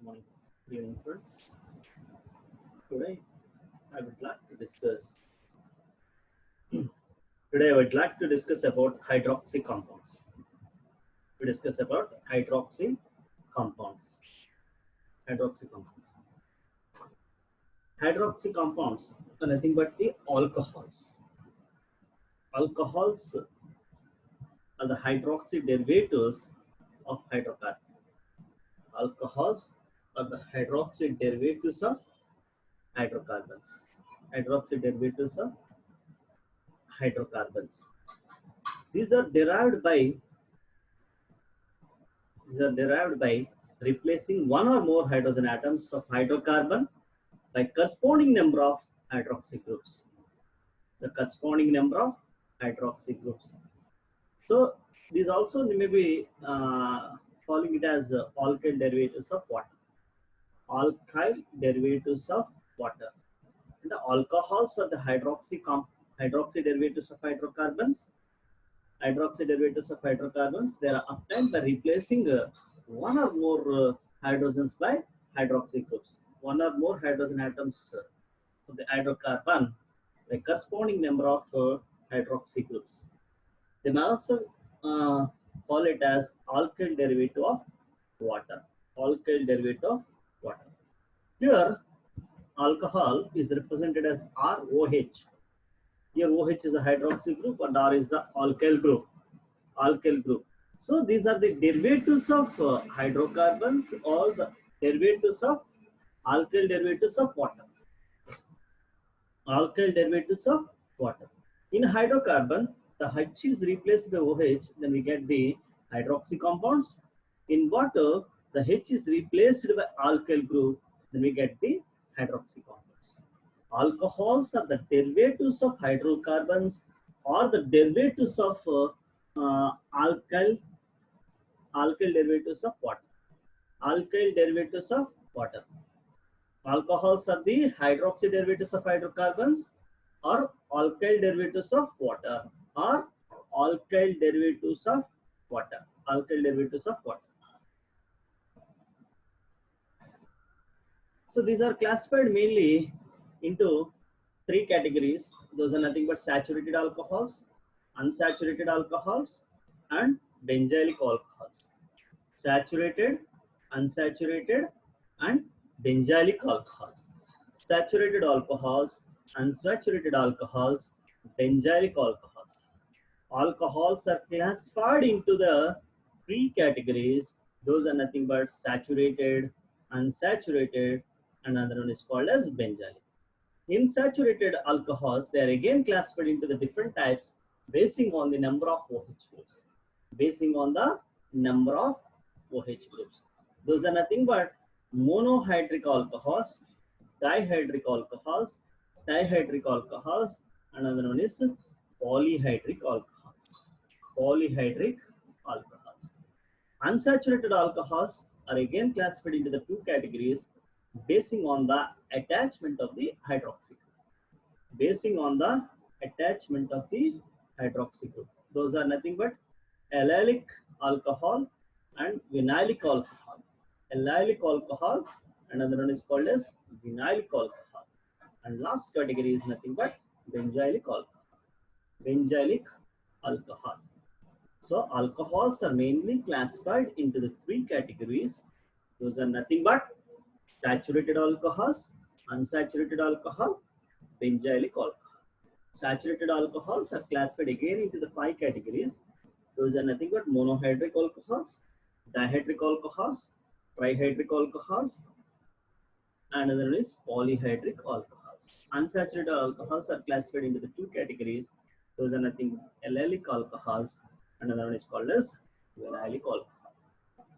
Morning, evening, friends. Today, I would like to discuss. Today, I would like to discuss about hydroxy compounds. We discuss about compounds. Hydroxy compounds. Hydroxy compounds are nothing but the alcohols. Alcohols are the hydroxy derivatives of hydrocarbon. Alcohols are the hydroxy derivatives of hydrocarbons. Hydroxy derivatives of hydrocarbons. These are derived by These are derived by replacing one or more hydrogen atoms of hydrocarbon by corresponding number of hydroxy groups. The corresponding number of hydroxy groups. So these also may be calling it as alkyl derivatives of water. Alkyl derivatives of water. And the alcohols are the hydroxy derivatives of hydrocarbons. Hydroxy derivatives of hydrocarbons, they are obtained by replacing one or more hydrogens by hydroxy groups. One or more hydrogen atoms of the hydrocarbon by corresponding number of hydroxy groups. They may also call it as alkyl derivative of water. Alkyl derivative of water. Here, alcohol is represented as ROH. Here OH is a hydroxy group and R is the alkyl group. Alkyl group. So these are the derivatives of hydrocarbons or the derivatives of alkyl derivatives of water. Alkyl derivatives of water. In hydrocarbon, the H is replaced by OH, then we get the hydroxy compounds. In water, the H is replaced by alkyl group, then we get the hydroxy compounds. Alcohols are the derivatives of hydrocarbons or the derivatives of alkyl derivatives of water. Alkyl derivatives of water. Alcohols are the hydroxy derivatives of hydrocarbons or alkyl derivatives of water or alkyl derivatives of water. Alkyl derivatives of water. So these are classified mainly into three categories. Those are nothing but saturated alcohols, unsaturated alcohols, and benzylic alcohols. Saturated, unsaturated, and benzylic alcohols. Saturated alcohols, unsaturated alcohols, benzylic alcohols. Alcohols are classified into the three categories. Those are nothing but saturated, unsaturated, and another one is called as benzylic. In saturated alcohols, they are again classified into the different types basing on the number of OH groups. Basing on the number of OH groups. Those are nothing but monohydric alcohols, dihydric alcohols, dihydric alcohols, and another one is polyhydric alcohols. Polyhydric alcohols. Unsaturated alcohols are again classified into the two categories basing on the attachment of the hydroxy group. Basing on the attachment of the hydroxy group. Those are nothing but allylic alcohol and vinylic alcohol. Allylic alcohol and another one is called as vinylic alcohol. And last category is nothing but benzylic alcohol. Benzylic alcohol. So alcohols are mainly classified into the three categories. Those are nothing but saturated alcohols, unsaturated alcohol, benzylic alcohol. Saturated alcohols are classified again into the five categories. Those are nothing but monohydric alcohols, dihydric alcohols, trihydric alcohols, and another one is polyhydric alcohols. Unsaturated alcohols are classified into the two categories. Those are nothing but allylic alcohols, and another one is called as vinylic alcohol.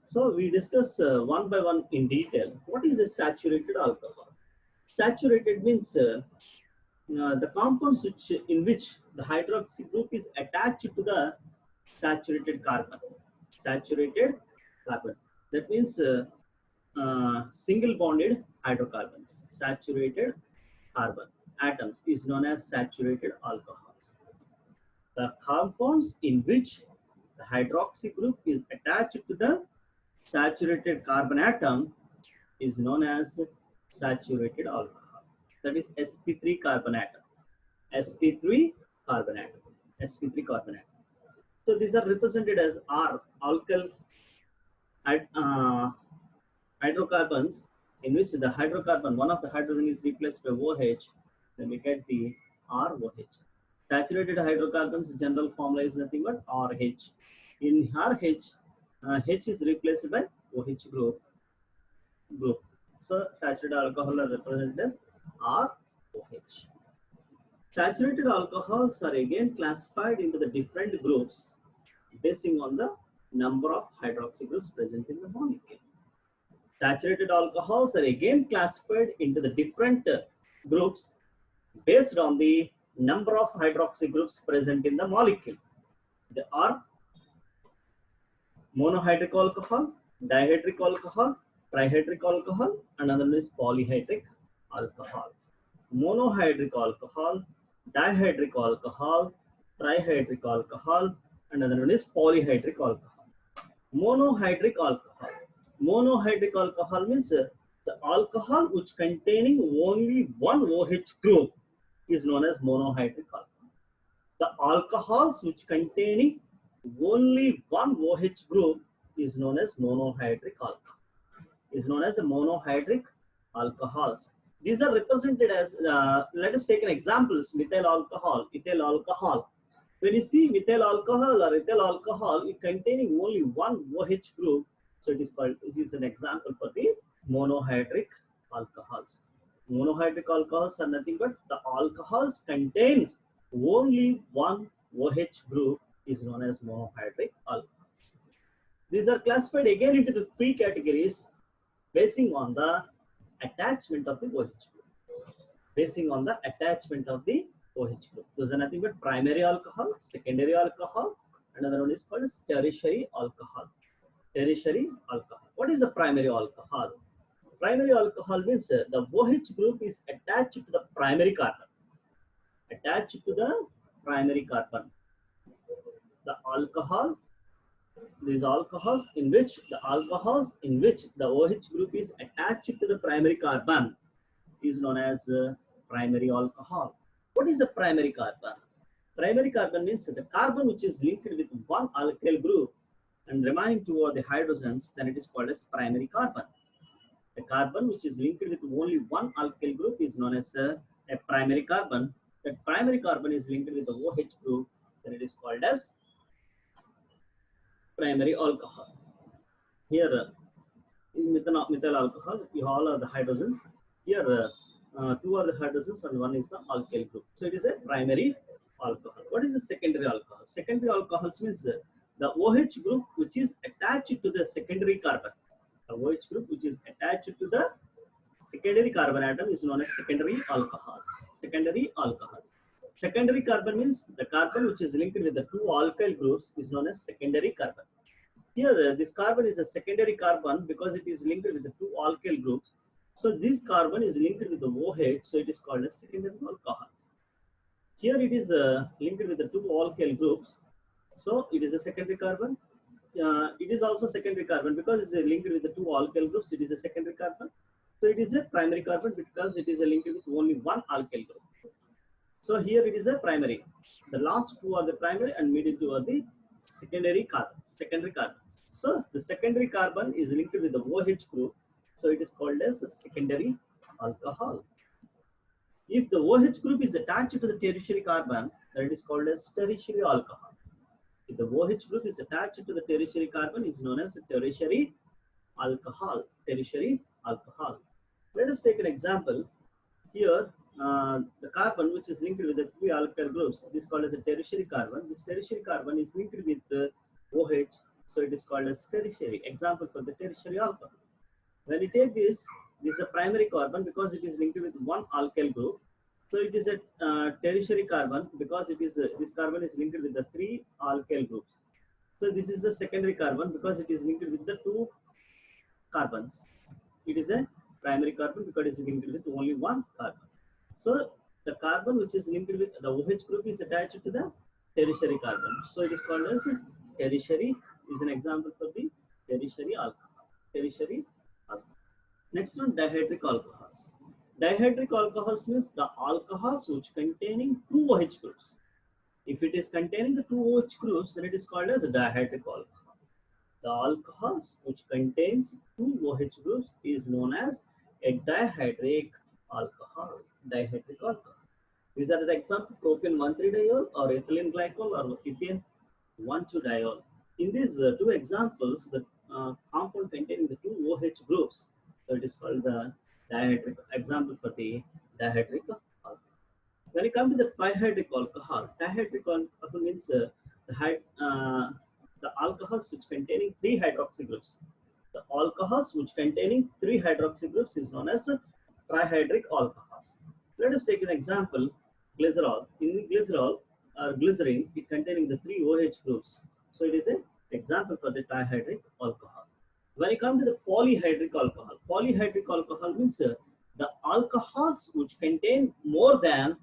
So we discuss one by one in detail. What is a saturated alcohol? Saturated means the compounds in which the hydroxy group is attached to the saturated carbon. Saturated carbon. That means single bonded hydrocarbons. Saturated carbon atoms is known as saturated alcohols. The compounds in which the hydroxy group is attached to the saturated carbon atom is known as saturated alcohol. That is sp3 carbon atom. sp3 carbon atom. sp3 carbon atom. So these are represented as R, alkyl hydrocarbons, in which the hydrocarbon, one of the hydrogen is replaced by OH, then we get the ROH. Saturated hydrocarbons, general formula is nothing but RH. In RH, H is replaced by OH group. So saturated alcohol are represented as ROH. Saturated alcohols are again classified into the different groups basing on the number of hydroxy groups present in the molecule. Saturated alcohols are again classified into the different groups based on the number of hydroxy groups present in the molecule. They are monohydric alcohol, dihydric alcohol, trihydric alcohol, and another one is polyhydric alcohol. Monohydric alcohol, dihydric alcohol, trihydric alcohol, and another one is polyhydric alcohol. Monohydric alcohol. Monohydric alcohol means the alcohol which containing only one OH group is known as monohydric alcohol. The alcohols which containing only one OH group is known as monohydric alcohol. Is known as monohydric alcohols. These are represented as, let us take an example, methyl alcohol, ethyl alcohol. When you see methyl alcohol or ethyl alcohol, it containing only one OH group, so it is called, it is an example for the monohydric alcohols. Monohydric alcohols are nothing but the alcohols contain only one OH group is known as monohydric alcohols. These are classified again into the three categories basing on the attachment of the OH group. Basing on the attachment of the OH group. Those are nothing but primary alcohol, secondary alcohol, another one is called as tertiary alcohol. Tertiary alcohol. What is the primary alcohol? Primary alcohol means the OH group is attached to the primary carbon. Attached to the primary carbon. The alcohol, these alcohols in which the OH group is attached to the primary carbon is known as primary alcohol. What is the primary carbon? Primary carbon means the carbon which is linked with one alkyl group and remaining two are the hydrogens, then it is called as primary carbon. The carbon which is linked with only one alkyl group is known as a primary carbon. That primary carbon is linked with the OH group, then it is called as primary alcohol. Here in methyl alcohol, you all are the hydrogens. Here two are the hydrogens and one is the alkyl group. So it is a primary alcohol. What is the secondary alcohol? Secondary alcohols means the OH group which is attached to the secondary carbon. The OH group which is attached to the secondary carbon atom is known as secondary alcohols. Secondary alcohols. Secondary carbon means the carbon which is linked with the two alkyl groups is known as secondary carbon. Here this carbon is a secondary carbon because it is linked with the two alkyl groups. So this carbon is linked with the OH, so it is called as secondary alcohol. Here it is linked with the two alkyl groups, so it is a secondary carbon. It is also secondary carbon because it is linked with the two alkyl groups. It is a secondary carbon. So it is a primary carbon because it is linked with only one alkyl group. So here it is a primary. The last two are the primary and middle two are the secondary carbons. Secondary carbons. So the secondary carbon is linked with the OH group. So it is called as a secondary alcohol. If the OH group is attached to the tertiary carbon, then it is called as tertiary alcohol. If the OH group is attached to the tertiary carbon, is known as tertiary alcohol. Tertiary alcohol. Let us take an example. Here, the carbon which is linked with the three alkyl groups is called as a tertiary carbon. This tertiary carbon is linked with the OH, so it is called as tertiary. Example for the tertiary alcohol. When you take this is a primary carbon because it is linked with one alkyl group. So it is a tertiary carbon because it is this carbon is linked with the three alkyl groups. So this is the secondary carbon because it is linked with the two carbons. It is a primary carbon because it is linked with only one carbon. So the carbon which is linked with the OH group is attached to the tertiary carbon. So it is called as tertiary. Is an example for the tertiary alcohol. Tertiary alcohol. Next one, dihydric alcohols. Dihydric alcohols means the alcohols which containing two OH groups. If it is containing the two OH groups, then it is called as dihydric alcohol. The alcohols which contains two OH groups is known as a dihydric alcohol. Dihydric alcohol. These are the example: propane 1,3-diol or ethylene glycol or ethane 1,2-diol. In these two examples, the compound containing the two OH groups, so it is called the dihydric. Example for the dihydric alcohol. When it comes to the dihydric alcohol means the alcohols which containing three hydroxy groups. The alcohols which containing three hydroxy groups is known as trihydric alcohols. Let us take an example: glycerol. In the glycerol or glycerin, it containing the three OH groups. So it is an example for the trihydric alcohol. When it comes to the polyhydric alcohol means the alcohols which contain more than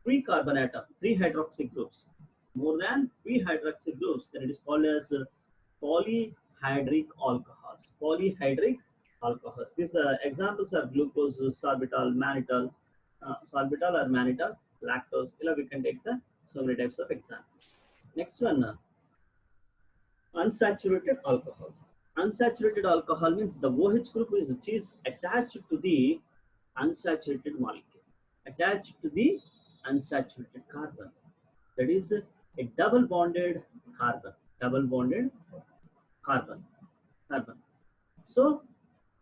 three carbon atom, three hydroxy groups, more than three hydroxy groups, then it is called as polyhydric alcohols. Polyhydric alcohols. These examples are glucose, sorbitol, mannitol, sorbitol or mannitol, lactose. We can take the so many types of examples. Next one, unsaturated alcohol. Unsaturated alcohol means the OH group which is attached to the unsaturated molecule, attached to the unsaturated carbon. That is a double bonded carbon, double bonded carbon, carbon. So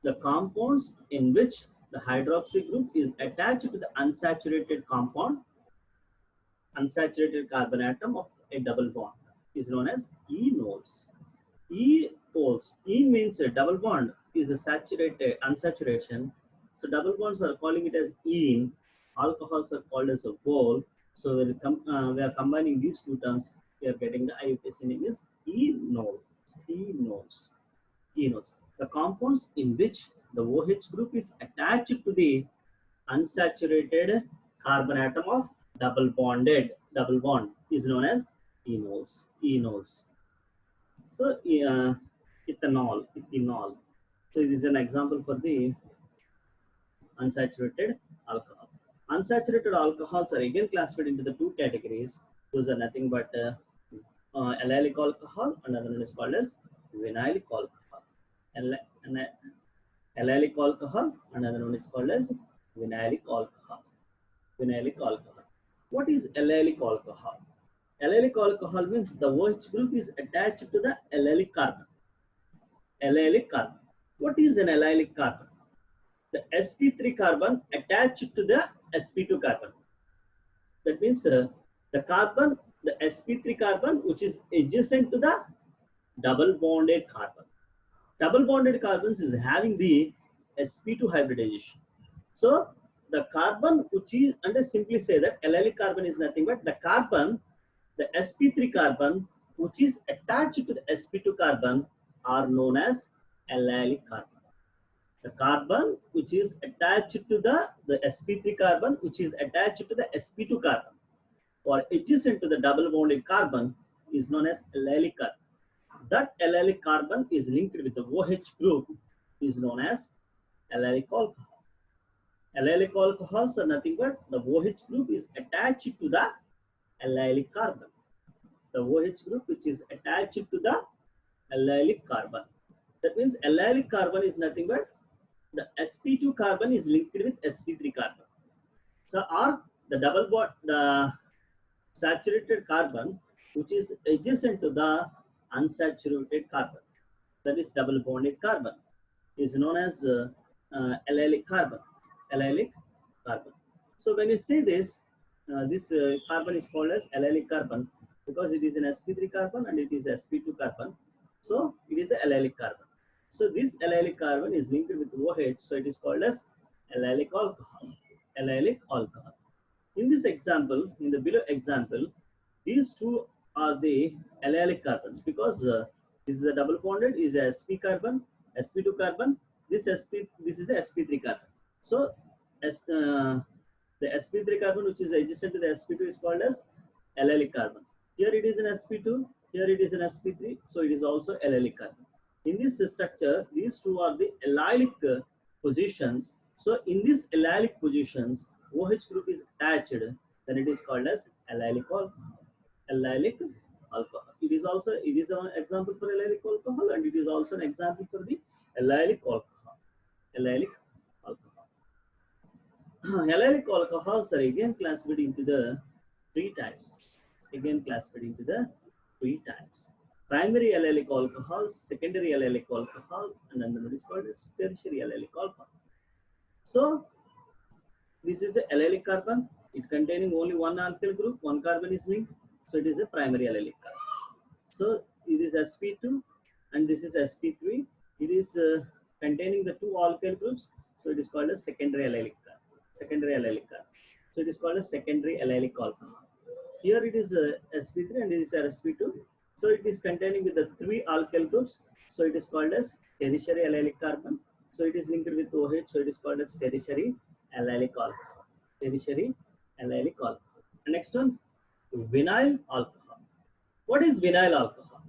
the compounds in which the hydroxy group is attached to the unsaturated compound, unsaturated carbon atom of a double bond is known as enols. Enols. E means a double bond is a saturated unsaturation. So double bonds are calling it as ene. Alcohols are called as a vol. So we are combining these two terms. We are getting the IUPAC name is enols. Enols. Enols. The compounds in which the OH group is attached to the unsaturated carbon atom of double bond is known as enols. Enols. So ethanol. So this is an example for the unsaturated alcohol. Unsaturated alcohols are again classified into the two categories. Those are nothing but allylic alcohol, another one is called as vinylic alcohol. Allylic alcohol, another one is called as vinylic alcohol. Vinylic alcohol. What is allylic alcohol? Allylic alcohol means the OH group is attached to the allylic carbon. Allylic carbon. What is an allylic carbon? The sp3 carbon attached to the sp2 carbon. That means the carbon, the sp3 carbon which is adjacent to the double bonded carbon. Double bonded carbons is having the sp2 hybridization. So the carbon which is, and I simply say that allylic carbon is nothing but the carbon, the sp3 carbon which is attached to the sp2 carbon are known as allylic carbon. The carbon which is attached to the sp3 carbon which is attached to the sp2 carbon or adjacent to the double bonded carbon is known as allylic carbon. That allylic carbon is linked with the OH group is known as allylic alcohol. Allylic alcohols are nothing but the OH group is attached to the allylic carbon. The OH group which is attached to the allylic carbon. That means allylic carbon is nothing but the sp2 carbon is linked with sp3 carbon. So or the double bond, the saturated carbon which is adjacent to the unsaturated carbon, that is double bonded carbon, is known as allylic carbon. Allylic carbon. So when you say this, this carbon is called as allylic carbon because it is an sp3 carbon and it is sp2 carbon. So it is an allylic carbon. So this allylic carbon is linked with OH, so it is called as allylic alcohol. Allylic alcohol. In this example, in the below example, these two are the allylic carbons because this is a double bonded is a sp carbon, sp2 carbon. This is a sp3 carbon. So the sp3 carbon which is adjacent to the sp2 is called as allylic carbon. Here it is an sp2, here it is an sp3, so it is also allylic carbon. In this structure, these two are the allylic positions. So in these allylic positions, OH group is attached, then it is called as allylic alcohol. Allylic alcohol. It is an example for allylic alcohol, and it is also an example for the allylic alcohol. Allylic alcohol. Allylic alcohols are again classified into the three types. Again classified into the three types. Primary allylic alcohol, secondary allylic alcohol, and then what is called as tertiary allylic alcohol. So this is the allylic carbon. It containing only one alkyl group, one carbon is linked. So it is a primary allylic carbon. So it is sp2 and this is sp3. It is containing the two alkyl groups. So it is called a secondary allylic carbon. Secondary allylic carbon. So it is called a secondary allylic alcohol. Here it is sp3 and it is sp2. So it is containing with the three alkyl groups. So it is called as tertiary allylic carbon. So it is linked with OH. So it is called as tertiary allylic alcohol. Tertiary allylic alcohol. And next one, vinyl alcohol. What is vinyl alcohol?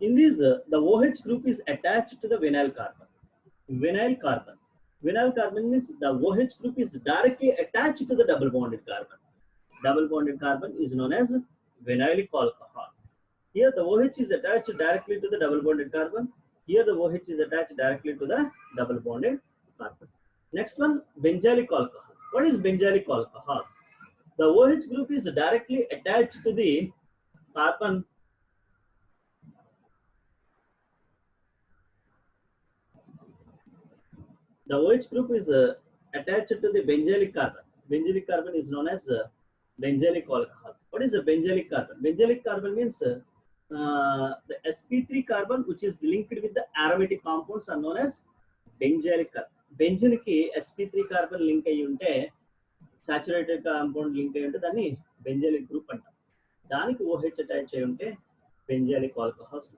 In this, the OH group is attached to the vinyl carbon. Vinyl carbon. Vinyl carbon means the OH group is directly attached to the double bonded carbon. Double bonded carbon is known as vinylic alcohol. Here the OH is attached directly to the double bonded carbon. Here the OH is attached directly to the double bonded carbon. Next one, benzylic alcohol. What is benzylic alcohol? The OH group is directly attached to the carbon. The OH group is attached to the benzylic carbon. Benzylic carbon is known as benzylic alcohol. What is a benzylic carbon? Benzylic carbon means the sp3 carbon which is linked with the aromatic compounds are known as benzylic carbon. Benzene ki sp3 carbon link ayi unte saturated compound link ayi unte danni benzylic group antam. Daniki OH attach ayi unte benzylic alcohols.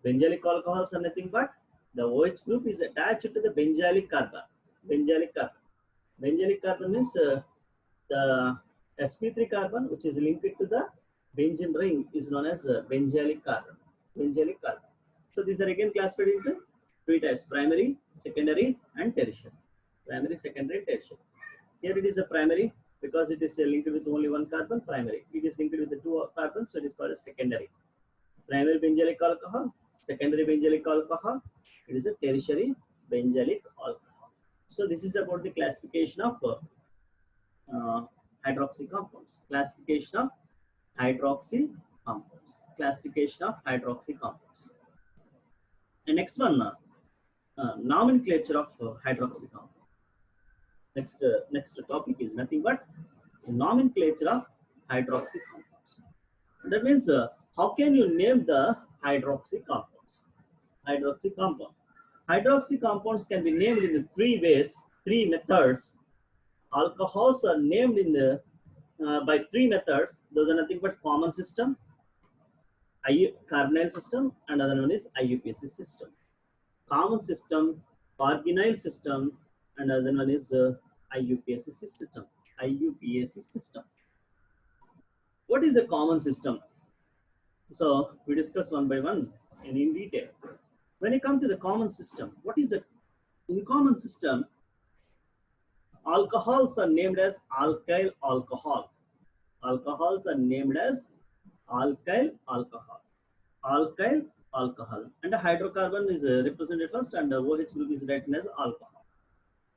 Benzylic alcohols are nothing but the OH group is attached to the benzylic carbon. Benzylic carbon. Benzylic carbon means the sp3 carbon which is linked to the benzene ring is known as benzylic carbon. Benzylic carbon. So these are again classified into three types: primary, secondary, and tertiary. Primary, secondary, and tertiary. Here it is a primary because it is linked with only one carbon. Primary. It is linked with the two carbons, so it is called a secondary. Primary benzylic alcohol, secondary benzylic alcohol. It is a tertiary benzylic alcohol. So this is about the classification of hydroxy compounds. Classification of hydroxy compounds. Classification of hydroxy compounds. And next one, nomenclature of hydroxy compounds. Next topic is nothing but nomenclature of hydroxy compounds. That means how can you name the hydroxy compounds? Hydroxy compounds. Hydroxy compounds can be named in the three ways, three methods. Alcohols are named in the by three methods. Those are nothing but common system, carbonyl system, and another one is IUPAC system. Common system, carbonyl system, and another one is IUPAC system. IUPAC system. What is a common system? So we discuss one by one and in detail. When you come to the common system, what is in common system? Alcohols are named as alkyl alcohol. Alcohols are named as alkyl alcohol. Alkyl alcohol. And the hydrocarbon is represented first and the OH group is written as alcohol.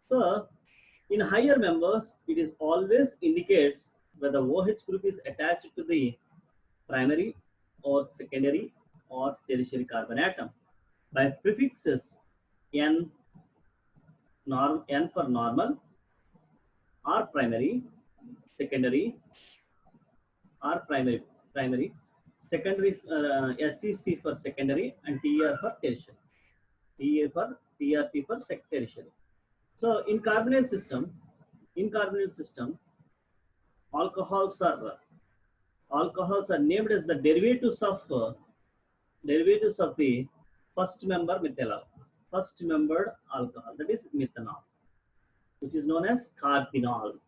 So in higher members, it is always indicates whether OH group is attached to the primary or secondary or tertiary carbon atom by prefixes N for normal, R primary, secondary, R primary, secondary, SCC for secondary, and TR for tertiary. TRP for tertiary. So in carbonyl system, alcohols are named as the derivatives of the first member methyl alcohol. First membered alcohol, that is methanol, which is known as carbinol.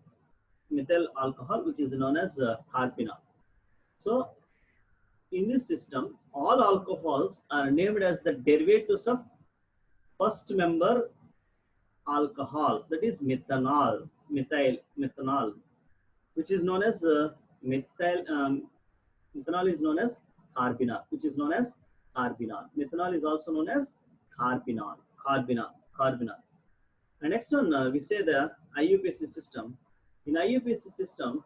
Methyl alcohol, which is known as carbinol. So in this system, all alcohols are named as the derivatives of first member alcohol, that is methanol, which is known as methanol is known as carbinol, which is known as carbinol. Methanol is also known as carbinol, carbinol. And next one, we say the IUPAC system. In IUPAC system,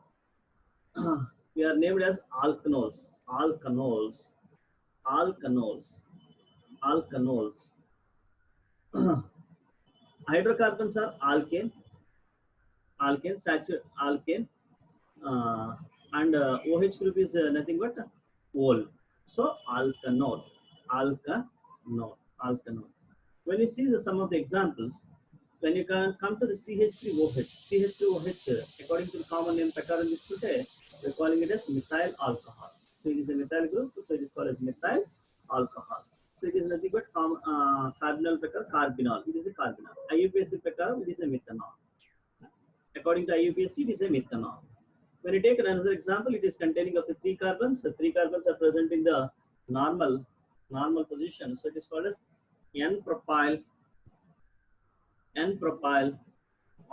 we are named as alkanols. Hydrocarbons are alkane, and OH group is nothing but ol. So alkanol. When you see some of the examples, when you can come to the CH3OH, according to the common name Pekaran Diskute, we're calling it as methyl alcohol. So it is a methyl group, so it is called as methyl alcohol. So it is nothing but carbinol Pekar, carbinol. It is a carbinol. IUPAC Pekar, it is a methanol. According to IUPAC, it is a methanol. When you take another example, it is containing of the 3 carbons. The 3 carbons are present in the normal position. So it is called as N-propyl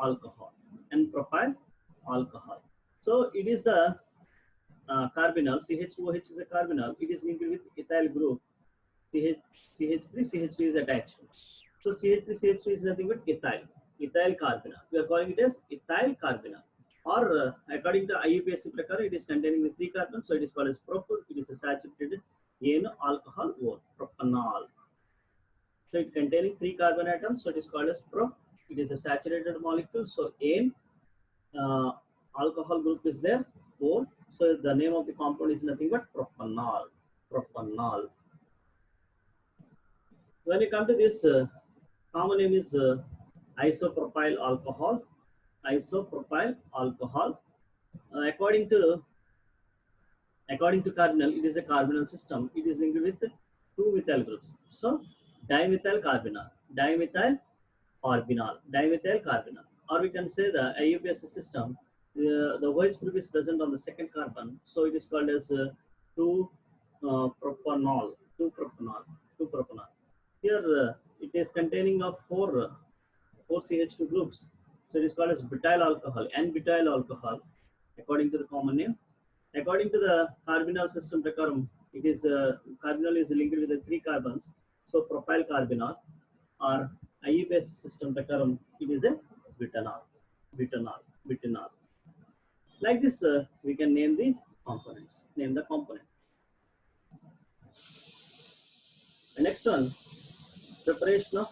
alcohol. N-propyl alcohol. So it is a carbinol. CH2OH is a carbinol. It is linked with ethyl group. CH3 is attached. So CH3 is nothing but ethyl carbinol. We are calling it as ethyl carbinol. Or according to IUPAC Prakara, it is containing the 3 carbons, so it is called as propyl. It is a saturated alcohol or propanol. So it containing 3 carbon atoms, so it is called as prop. It is a saturated molecule, so alcohol group is there, 4. So the name of the compound is nothing but propanol. When you come to this, common name is isopropyl alcohol. According to carbinol, it is a carbinol system. It is linked with 2 methyl groups. So dimethyl carbinol, or we can say the IUPAC system. The OH group is present on the second carbon, so it is called as 2-propanol. Here it is containing of 4 CH2 groups, so it is called as butyl alcohol, N-butyl alcohol, according to the common name. According to the carbinol system, it is carbinol is linked with the 3 carbons, so propyl carbinol, or IUPAC system, it is a butanol. Like this, we can name the components. The next one, preparation of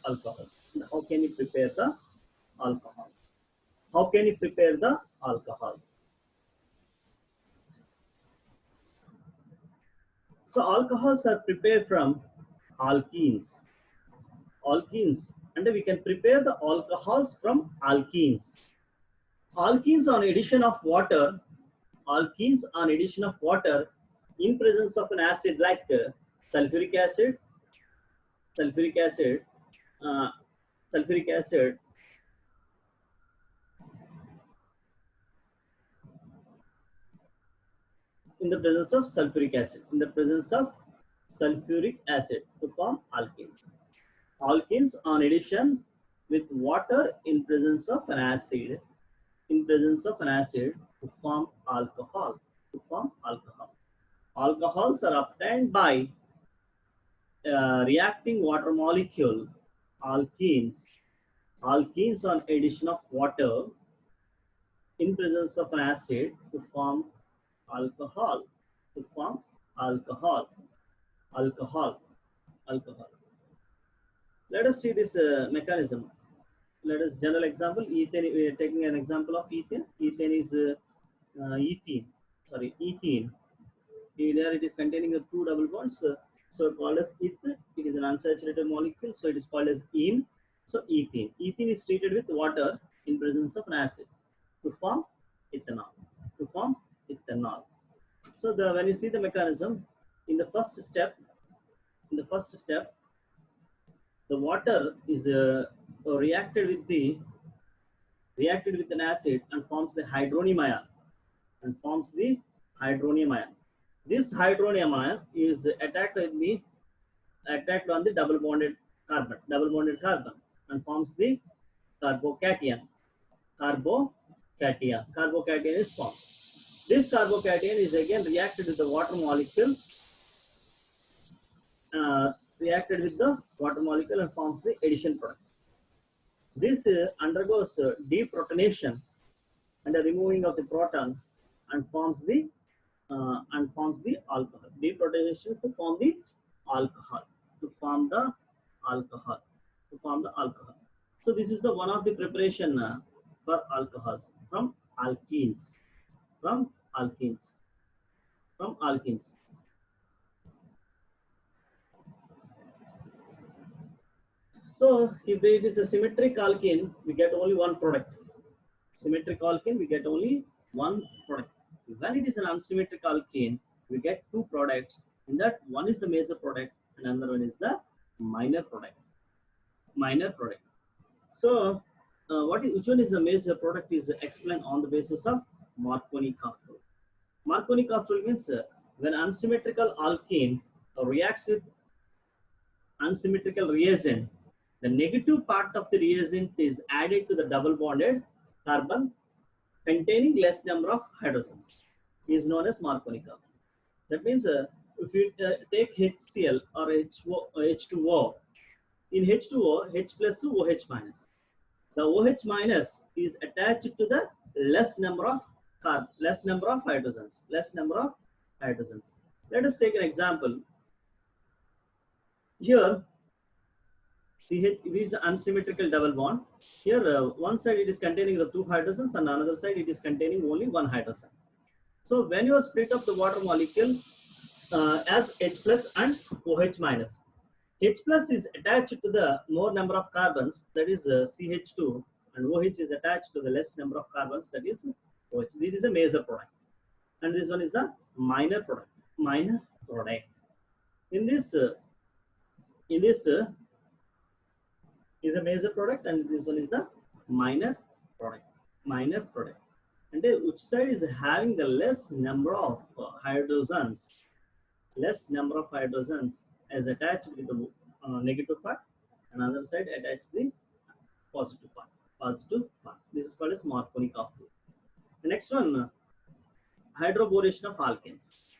alcohol. How can you prepare the alcohol? So alcohols are prepared from alkenes, and we can prepare the alcohols from alkenes. Alkenes on addition of water, in presence of an acid like sulfuric acid, in the presence of sulfuric acid, to form alkenes. Alkenes on addition with water in presence of an acid, to form alcohol. Alcohols are obtained by reacting water molecule, alkenes on addition of water in presence of an acid, to form alcohol. Let us see this mechanism. Let us general example. Ethane. We are taking an example of ethane. Ethane is ethene. There it is containing 2 double bonds. So called as eth. It is an unsaturated molecule. So it is called as ene. So ethene. Ethene is treated with water in presence of an acid to form ethanol. So when you see the mechanism, in the first step, the water is reacted with an acid and forms the hydronium ion. This hydronium ion is attacked on the double bonded carbon, and forms the carbocation. Carbocation is formed. This carbocation is again reacted with the water molecule, and forms the addition product. This undergoes deprotonation and the removing of the proton, and forms the alcohol. Deprotonation to form the alcohol. To form the alcohol. To form the alcohol. So this is the one of the preparation for alcohols from alkenes. From alkenes. From alkenes. So if it is a symmetric alkene, we get only one product. Symmetric alkene, we get only one product. When it is an unsymmetric alkene, we get two products. In that, one is the major product, and another one is the minor product. Minor product. So, which one is the major product is explained on the basis of Marconi-Karp rule. Marconi-Karp rule means when unsymmetrical alkene reacts with unsymmetrical reagent, the negative part of the reagent is added to the double bonded carbon containing less number of hydrogens. It is known as Marconi-Karp. That means if you take HCl or H2O, in H2O, H plus to OH minus. The OH minus is attached to the less number of hydrogens. Let us take an example. Here, CH, this is unsymmetrical double bond. Here, one side it is containing the two hydrogens, and another side it is containing only one hydrogen. So when you split up the water molecule as H plus and OH minus, H plus is attached to the more number of carbons, that is CH2, and OH is attached to the less number of carbons, that is OH. This is a major product, and this one is the minor product. Minor product. In this is a major product, and this one is the minor product. Minor product. And which side is having the less number of hydrogens? Less number of hydrogens as attached with the negative part, and another side attached the positive part. This is called as Marconi-Karp rule. The next one, hydroboration of alkanes.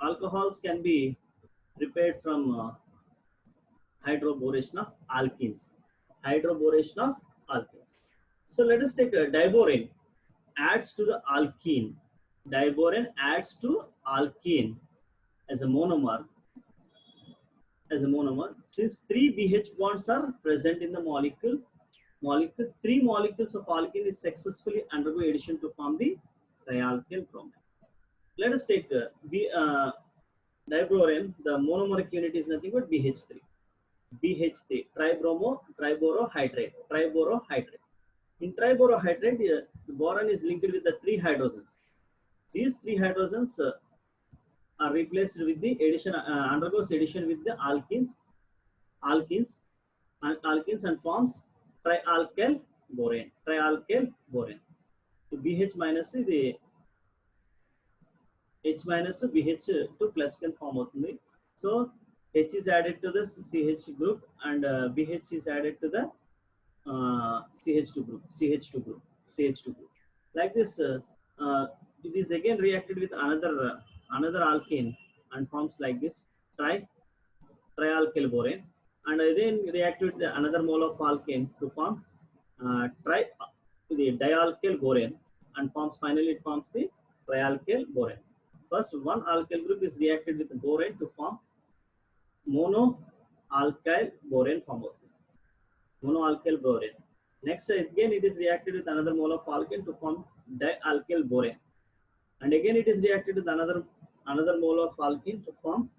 Alcohols can be prepared from hydroboration of alkenes. Hydroboration of alkenes. So let us take a diborane adds to the alkene. Diborane adds to alkene as a monomer. Since three BH bonds are present in the molecule, three molecules of alkene is successfully undergo addition to form the trialkyl bromide. Let us take diborane. The monomeric unit is nothing but BH3. BH3, triborohydrate. In triborohydrate, the boron is linked with the three hydrogens. These three hydrogens are replaced with the addition, undergoes addition with the alkenes and forms trialkyl borane. So BH minus the H minus BH2 plus can form outundi. So H is added to the CH group, and BH is added to the CH2 group. Like this, it is again reacted with another alkene and forms like this trialkyl borane, and then react with another mole of alkane to form the dialkyl borane, and finally it forms the trialkyl borane. First, one alkyl group is reacted with borane to form monoalkyl borane Next, again it is reacted with another mole of alkane to form dialkyl borane, and again it is reacted with another mole of alkene to form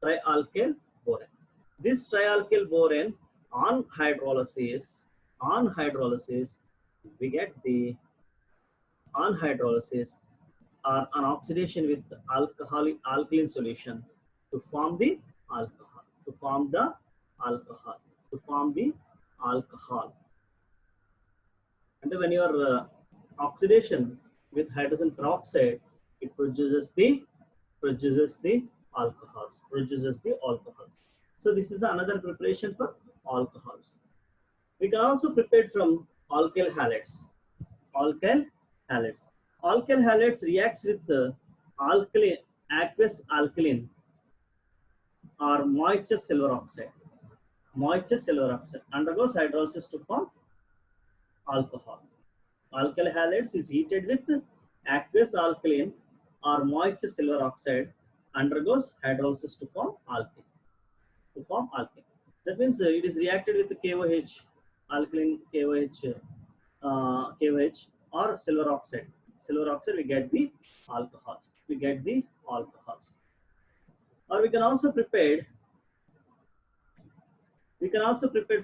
trialkyl borane. This trialkyl borane on hydrolysis, we get the or an oxidation with alkaline solution to form the alcohol. And when your oxidation with hydrogen peroxide, it produces the produces the alcohols. So this is the another preparation for alcohols. We can also prepare from alkyl halides. Alkyl halides. Alkyl halides reacts with the alkaline, aqueous alkaline or moisture silver oxide. Moisture silver oxide undergoes hydrolysis to form alcohol. Alkyl halides is heated with aqueous alkaline or moisture silver oxide undergoes hydrolysis to form alkene. That means it is reacted with KOH, alkaline KOH, KOH or silver oxide. Silver oxide, we get the alcohols. Or we can also prepare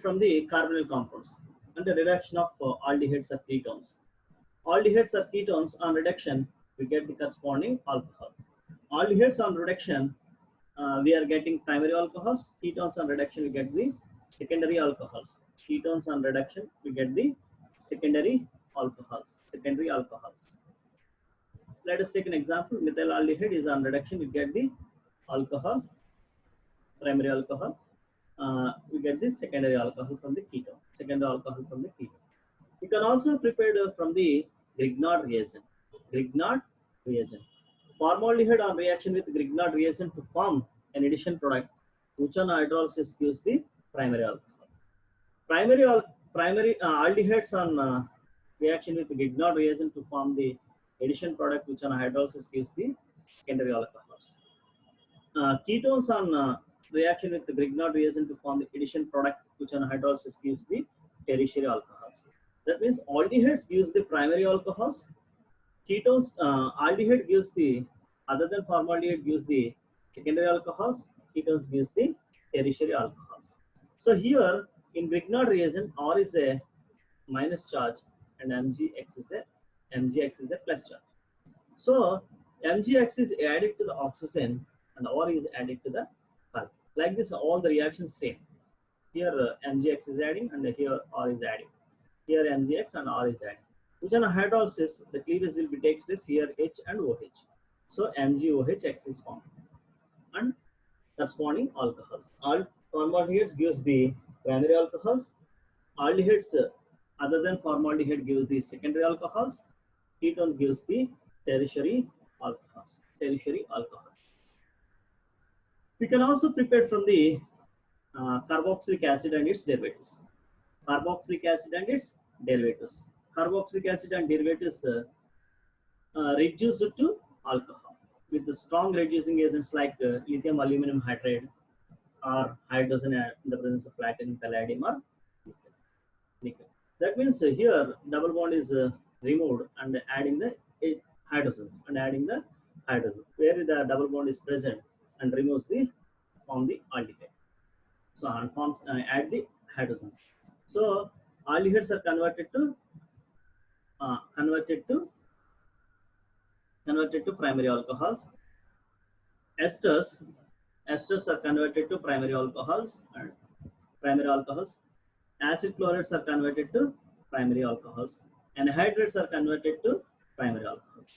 from the carbonyl compounds under reduction of aldehydes or ketones. Aldehydes or ketones on reduction, we get the corresponding alcohols. Aldehydes on reduction, we are getting primary alcohols. Ketones on reduction, we get the secondary alcohols. Secondary alcohols. Let us take an example. Methyl aldehyde is on reduction, we get the alcohol, primary alcohol. We get the secondary alcohol from the ketone. We can also prepare from the Grignard reagent. Formaldehyde on reaction with Grignard reagent to form an addition product, which on hydrolysis gives the primary alcohol. Primary aldehydes on reaction with Grignard reagent to form the addition product, which on hydrolysis gives the secondary alcohols. Ketones on reaction with the Grignard reagent to form the addition product, which on hydrolysis gives the tertiary alcohols. That means aldehydes gives the primary alcohols. Ketones, aldehyde gives the, other than formaldehyde, gives the secondary alcohols. Ketones gives the tertiary alcohols. So here in Grignard reagent, R is a minus charge and MgX is a plus charge. So MgX is added to the oxygen and R is added to the carbon. Like this, all the reactions same. Here MgX is adding and here R is adding. Here MgX and R is adding. Which on hydrolysis, the cleavage will be takes place here H and OH. So MgOHX is formed and corresponding alcohols. All formaldehydes gives the primary alcohols. Aldehydes other than formaldehyde gives the secondary alcohols. Ketones gives the tertiary alcohols. We can also prepare from the carboxylic acid and its derivatives. Carboxylic acid and derivatives reduced to alcohol with the strong reducing agents like lithium aluminum hydride or hydrogen in the presence of platinum palladium or nickel. That means here double bond is removed and adding the hydrogens where the double bond is present and removes the from the aldehyde. So and forms add the hydrogens. So aldehydes are converted to primary alcohols. Esters are converted to primary alcohols. Acid chlorides are converted to primary alcohols. Anhydrides are converted to primary alcohols.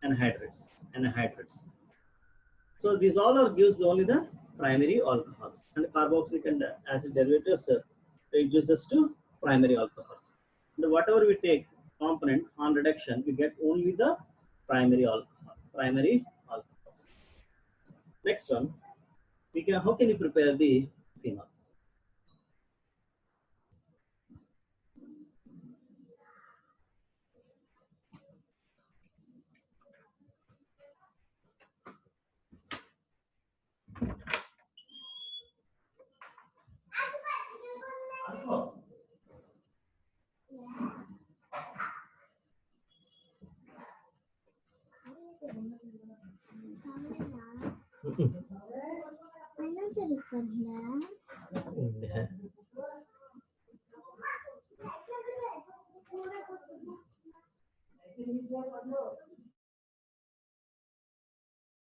Anhydrides. So these all are gives only the primary alcohols, and carboxylic and acid derivatives reduces to primary alcohols. And whatever we take component on reduction, we get only the primary alcohols. Next one, how can you prepare the phenol?